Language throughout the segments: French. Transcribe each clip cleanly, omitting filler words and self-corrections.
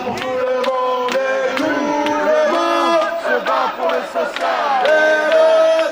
pour tout le monde et tout le monde se bat pour le social. Et le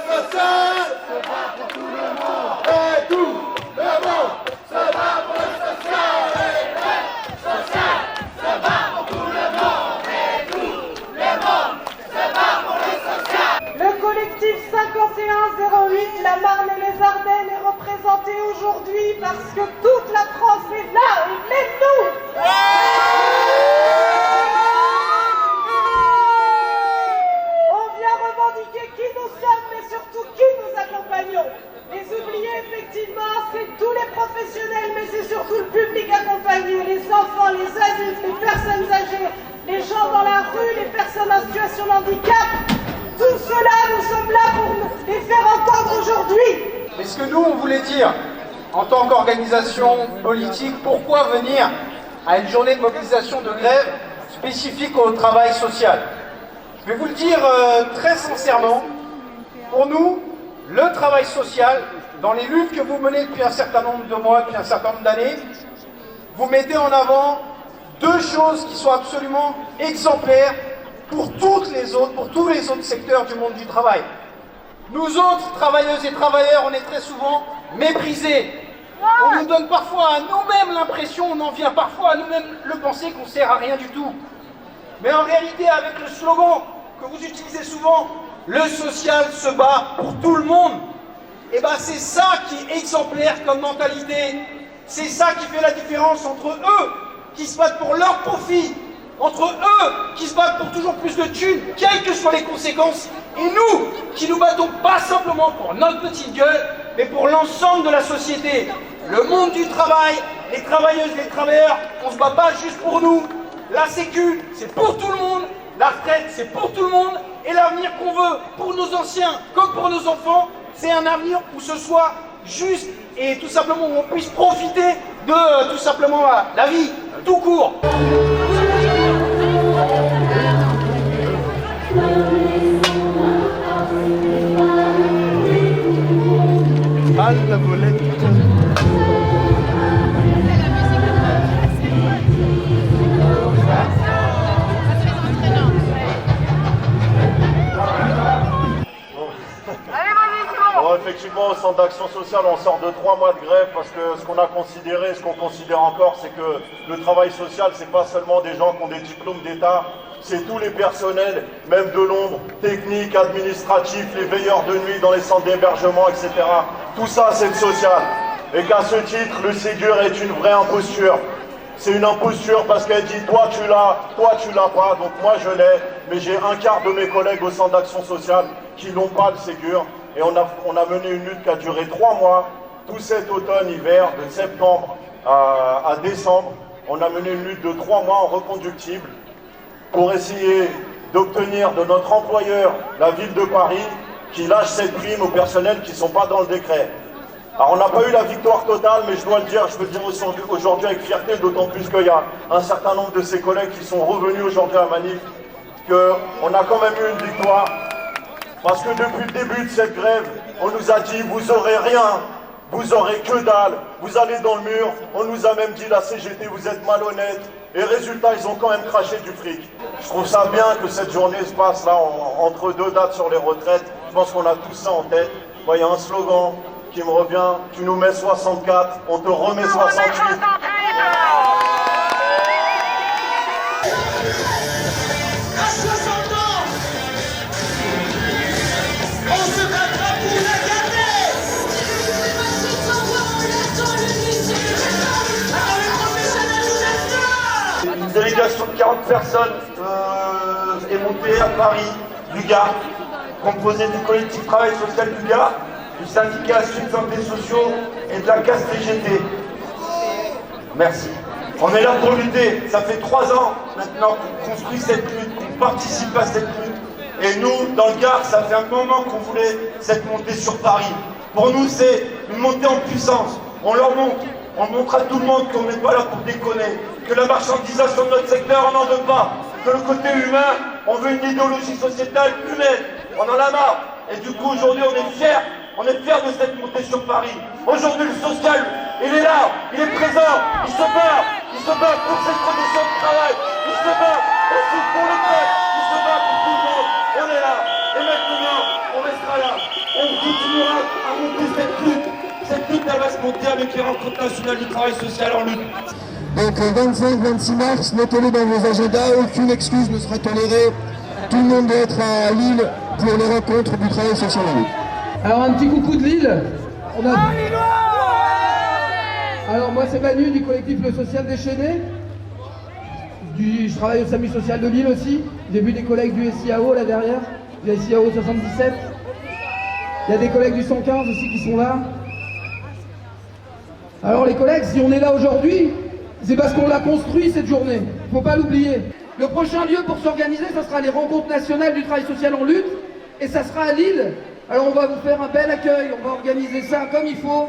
social se bat pour tout le monde et tout le monde se bat pour le social. Et le social se bat pour tout le monde et tout le monde se bat pour le social. Le collectif 5108, la Marne et les Ardennes est représenté aujourd'hui parce que toute la France est là et même nous. On vient revendiquer qui nous sommes, mais surtout qui nous accompagnons. Les oubliés, effectivement, c'est tous les professionnels, mais c'est surtout le public accompagné, les enfants, les adultes, les personnes âgées, les gens dans la rue, les personnes en situation de handicap. Tout cela, nous sommes là pour les faire entendre aujourd'hui. Mais ce que nous, on voulait dire, en tant qu'organisation politique, pourquoi venir à une journée de mobilisation de grève spécifique au travail social? Je vais vous le dire très sincèrement, pour nous, le travail social, dans les luttes que vous menez depuis un certain nombre de mois, depuis un certain nombre d'années, vous mettez en avant deux choses qui sont absolument exemplaires pour toutes les autres, pour tous les autres secteurs du monde du travail. Nous autres, travailleuses et travailleurs, on est très souvent méprisés. On nous donne parfois à nous-mêmes l'impression, on en vient parfois à nous-mêmes le penser qu'on sert à rien du tout. Mais en réalité, avec le slogan que vous utilisez souvent, le social se bat pour tout le monde, et ben c'est ça qui est exemplaire comme mentalité. C'est ça qui fait la différence entre eux qui se battent pour leur profit, entre eux qui se battent pour toujours plus de thunes, quelles que soient les conséquences, et nous qui nous battons pas simplement pour notre petite gueule, mais pour l'ensemble de la société. Le monde du travail, les travailleuses et les travailleurs, on se bat pas juste pour nous. La sécu, c'est pour tout le monde, la retraite, c'est pour tout le monde, et l'avenir qu'on veut pour nos anciens comme pour nos enfants, c'est un avenir où ce soit juste et tout simplement où on puisse profiter de tout simplement la vie, tout court. Halte volette. Bon, effectivement, au centre d'action sociale, on sort de 3 mois de grève parce que ce qu'on a considéré, ce qu'on considère encore, c'est que le travail social, c'est pas seulement des gens qui ont des diplômes d'État, c'est tous les personnels, même de l'ombre, techniques, administratifs, les veilleurs de nuit dans les centres d'hébergement, etc. Tout ça, c'est le social. Et qu'à ce titre, le Ségur est une vraie imposture. C'est une imposture parce qu'elle dit toi tu l'as pas, donc moi je l'ai, mais j'ai un quart de mes collègues au centre d'action sociale qui n'ont pas le Ségur. Et on a mené une lutte qui a duré 3 mois, tout cet automne-hiver, de septembre à décembre. On a mené une lutte de 3 mois en reconductible pour essayer d'obtenir de notre employeur, la ville de Paris, qui lâche cette prime aux personnels qui ne sont pas dans le décret. Alors on n'a pas eu la victoire totale, mais je dois le dire, je peux le dire aujourd'hui avec fierté, d'autant plus qu'il y a un certain nombre de ses collègues qui sont revenus aujourd'hui à Manif, qu'on a quand même eu une victoire. Parce que depuis le début de cette grève, on nous a dit vous aurez rien, vous aurez que dalle, vous allez dans le mur. On nous a même dit la CGT vous êtes malhonnête. Et résultat, ils ont quand même craché du fric. Je trouve ça bien que cette journée se passe là entre 2 dates sur les retraites. Je pense qu'on a tout ça en tête. Il y a un slogan qui me revient, tu nous mets 64, on te remet 68. Une délégation de 40 personnes est montée à Paris, du Gard, composée du collectif Travail Social du Gard, du syndicat Sud Santé Sociaux et de la CAS-TGT. Merci. On est là pour lutter. Ça fait 3 ans maintenant qu'on construit cette lutte, qu'on participe à cette lutte. Et nous, dans le Gard, ça fait un moment qu'on voulait cette montée sur Paris. Pour nous, c'est une montée en puissance. On leur montre. On montre à tout le monde qu'on n'est pas là pour déconner, que la marchandisation de notre secteur, on n'en veut pas, que le côté humain, on veut une idéologie sociétale humaine, on en a marre. Et du coup, aujourd'hui, on est fiers On est fiers de cette montée sur Paris. Aujourd'hui, le social, il est là, il est présent, il se bat pour ses conditions de travail, il se bat aussi pour le peuple, il se bat pour tout le monde. On est là, et maintenant, on restera là. On continuera à monter cette lutte. Cette lutte, elle va se monter avec les rencontres nationales du travail social en lutte. Donc 25-26 mars, notez-le dans vos agendas, aucune excuse ne sera tolérée. Tout le monde doit être à Lille pour les rencontres du travail social en lutte. Alors un petit coucou de Lille. Alors moi c'est Manu du collectif Le Social Déchaîné. Je travaille au SAMU social de Lille aussi. J'ai vu des collègues du SIAO là derrière, du SIAO 77. Il y a des collègues du 115 aussi qui sont là. Alors les collègues, si on est là aujourd'hui, c'est parce qu'on l'a construit cette journée. Il ne faut pas l'oublier. Le prochain lieu pour s'organiser, ça sera les rencontres nationales du travail social en lutte. Et ça sera à Lille. Alors on va vous faire un bel accueil, on va organiser ça comme il faut.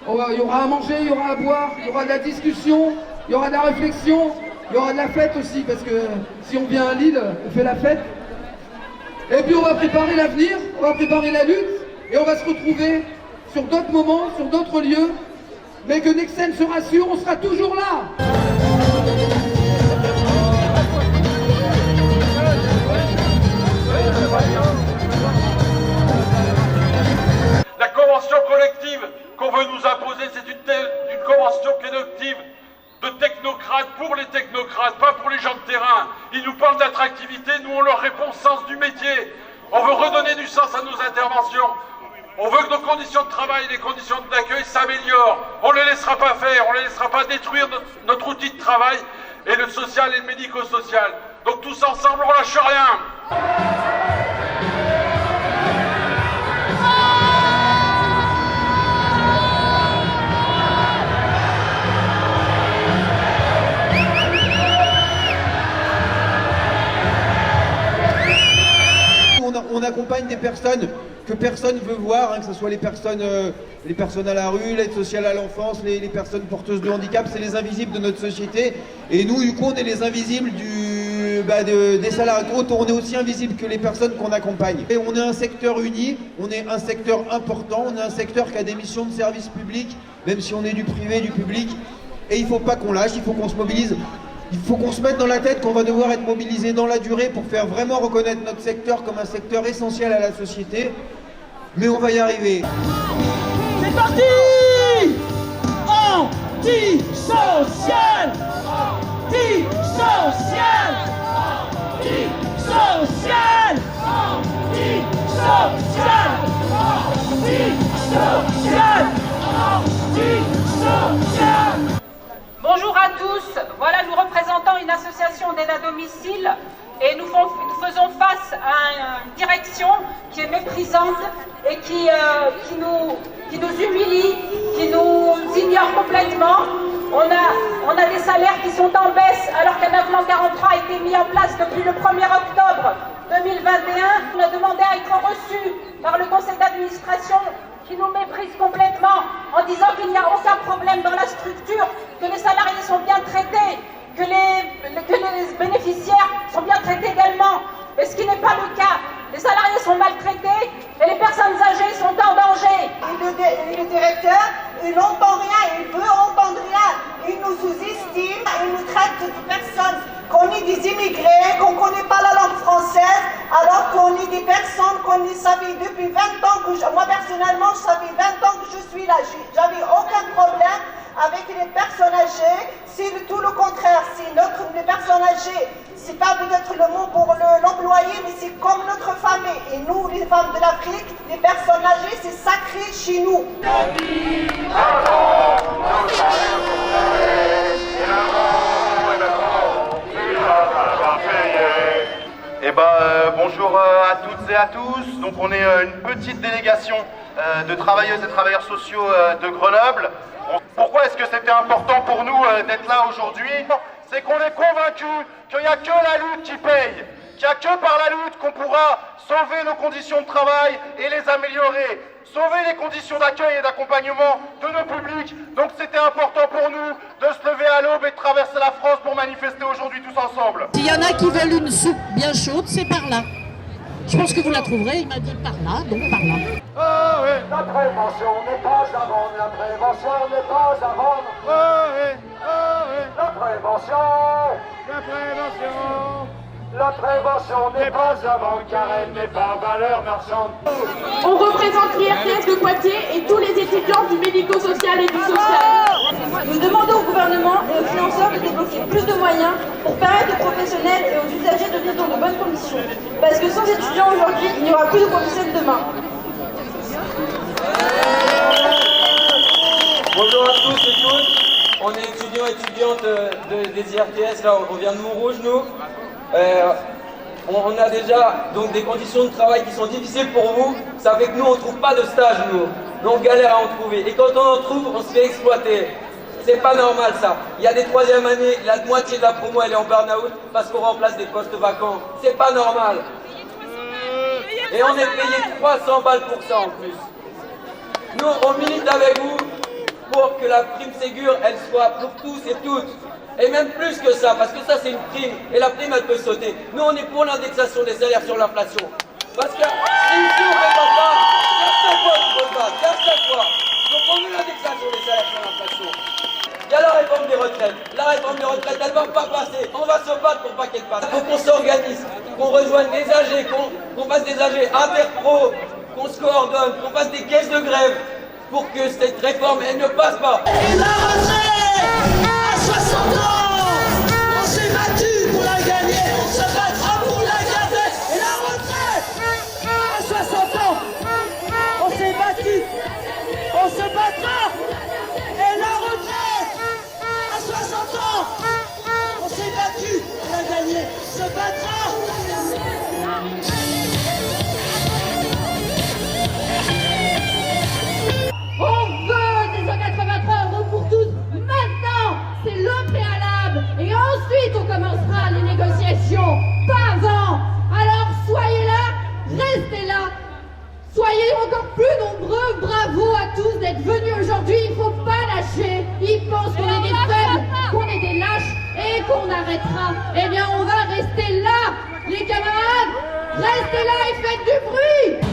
Il y aura à manger, il y aura à boire, il y aura de la discussion, il y aura de la réflexion, il y aura de la fête aussi, parce que si on vient à Lille, on fait la fête. Et puis on va préparer l'avenir, on va préparer la lutte, et on va se retrouver sur d'autres moments, sur d'autres lieux. Mais que Nexen se rassure, on sera toujours là. La convention collective qu'on veut nous imposer, c'est une convention collective de technocrates pour les technocrates, pas pour les gens de terrain. Ils nous parlent d'attractivité, nous on leur répond sens du métier. On veut redonner du sens à nos interventions. On veut que nos conditions de travail et les conditions d'accueil s'améliorent. On ne les laissera pas faire, on ne les laissera pas détruire notre outil de travail et le social et le médico-social. Donc tous ensemble, on lâche rien. On accompagne des personnes que personne ne veut voir, hein, que ce soit les personnes à la rue, l'aide sociale à l'enfance, les personnes porteuses de handicap, c'est les invisibles de notre société. Et nous, du coup, on est les invisibles des salariés. On est aussi invisibles que les personnes qu'on accompagne. Et on est un secteur uni, on est un secteur important, on est un secteur qui a des missions de service public, même si on est du privé, du public. Et il ne faut pas qu'on lâche, il faut qu'on se mobilise. Il faut qu'on se mette dans la tête qu'on va devoir être mobilisé dans la durée pour faire vraiment reconnaître notre secteur comme un secteur essentiel à la société. Mais on va y arriver. C'est parti! Anti-social! Anti-social! Anti-social! Anti-social! Anti-social! Anti-social! Bonjour à tous, voilà nous représentons une association d'aide à domicile et nous faisons face à une direction qui est méprisante et qui nous humilie, qui nous ignore complètement. On a des salaires qui sont en baisse alors qu'un avenant 43 a été mis en place depuis le 1er octobre 2021. On a demandé à être reçu par le conseil d'administration qui nous méprise complètement en disant qu'il n'y a aucun problème dans la structure, que les salariés sont bien traités, que les bénéficiaires sont bien traités également. Mais ce qui n'est pas le cas. Les salariés sont maltraités et les personnes âgées sont en danger. Le directeur, il n'entend rien, il veut entendre rien. Il nous sous-estime, il nous traite de personnes qu'on est des immigrés, qu'on ne connaît pas la langue française, alors qu'on est des personnes ça fait depuis 20 ans que moi personnellement, ça fait 20 ans que je suis là. J'avais aucun problème avec les personnes âgées. C'est tout le contraire. Les personnes âgées, c'est pas peut-être le mot pour l'employé, mais c'est comme notre famille. Et nous, les femmes de l'Afrique, les personnes âgées, c'est sacré chez nous. Bonjour à toutes et à tous. Donc on est une petite délégation de travailleuses et travailleurs sociaux de Grenoble. Pourquoi est-ce que c'était important pour nous d'être là aujourd'hui? C'est qu'on est convaincus qu'il n'y a que la lutte qui paye, qu'il n'y a que par la lutte qu'on pourra sauver nos conditions de travail et les améliorer, sauver les conditions d'accueil et d'accompagnement de nos publics. Donc c'était important pour nous de se lever à l'aube et de traverser la France pour manifester aujourd'hui tous ensemble. S'il y en a qui veulent une soupe bien chaude, c'est par là. Je pense que vous la trouverez, il m'a dit par là, donc par là. Oh oui, La prévention n'est pas à vendre, la prévention n'est pas à vendre. oh oui, oh oui, La prévention, la prévention. la prévention n'est pas à vendre car elle n'est pas valeur marchande. On représente l'IRTS de Poitiers et tous les étudiants du médico-social et du social. Nous demandons au gouvernement et aux financeurs de débloquer plus de moyens pour permettre aux professionnels et aux usagers de vivre dans de bonnes conditions. Parce que sans étudiants aujourd'hui, il n'y aura plus de professionnels demain. Bonjour à tous et toutes, on est étudiants et étudiantes des IRTS, là on vient de Montrouge nous. On a déjà donc des conditions de travail qui sont difficiles pour vous, ça fait que nous on ne trouve pas de stage nous on galère à en trouver et quand on en trouve on se fait exploiter. C'est pas normal ça. Il y a des troisième années, la moitié de la promo elle est en burn-out parce qu'on remplace des postes vacants. C'est pas normal. Et on est payé 300 balles pour ça en plus. Nous on milite avec vous pour que la prime Ségur elle soit pour tous et toutes. Et même plus que ça, parce que ça c'est une prime, et la prime elle peut sauter. Nous on est pour l'indexation des salaires sur l'inflation. Parce que si on ne fait pas ça, il y a 5 fois qu'il faut se battre, il y a 5 fois. Donc on veut l'indexation des salaires sur l'inflation. Il y a la réforme des retraites. La réforme des retraites, elle ne va pas passer. On va se battre pour pas qu'elle passe. Il faut qu'on s'organise, qu'on rejoigne les AG, qu'on fasse des AG interpro, qu'on se coordonne, qu'on fasse des caisses de grève pour que cette réforme, elle ne passe pas. Et la retraite à 60 ans, on s'est battu pour la gagner, on se battra pour la garder. Et la retraite à 60 ans, on s'est battu, on se battra. Et la retraite à 60 ans, on s'est battu pour la gagner, on se battra. On veut des 183 € pour tous maintenant. C'est le préalable. Et ensuite, on commencera les négociations. Pas avant. Alors, soyez là, restez là. Soyez encore plus nombreux. Bravo à tous d'être venus aujourd'hui. Il ne faut pas lâcher. Ils pensent qu'on est des faibles, qu'on est des lâches et qu'on arrêtera. Eh bien, on va rester là. Les camarades, restez là et faites du bruit.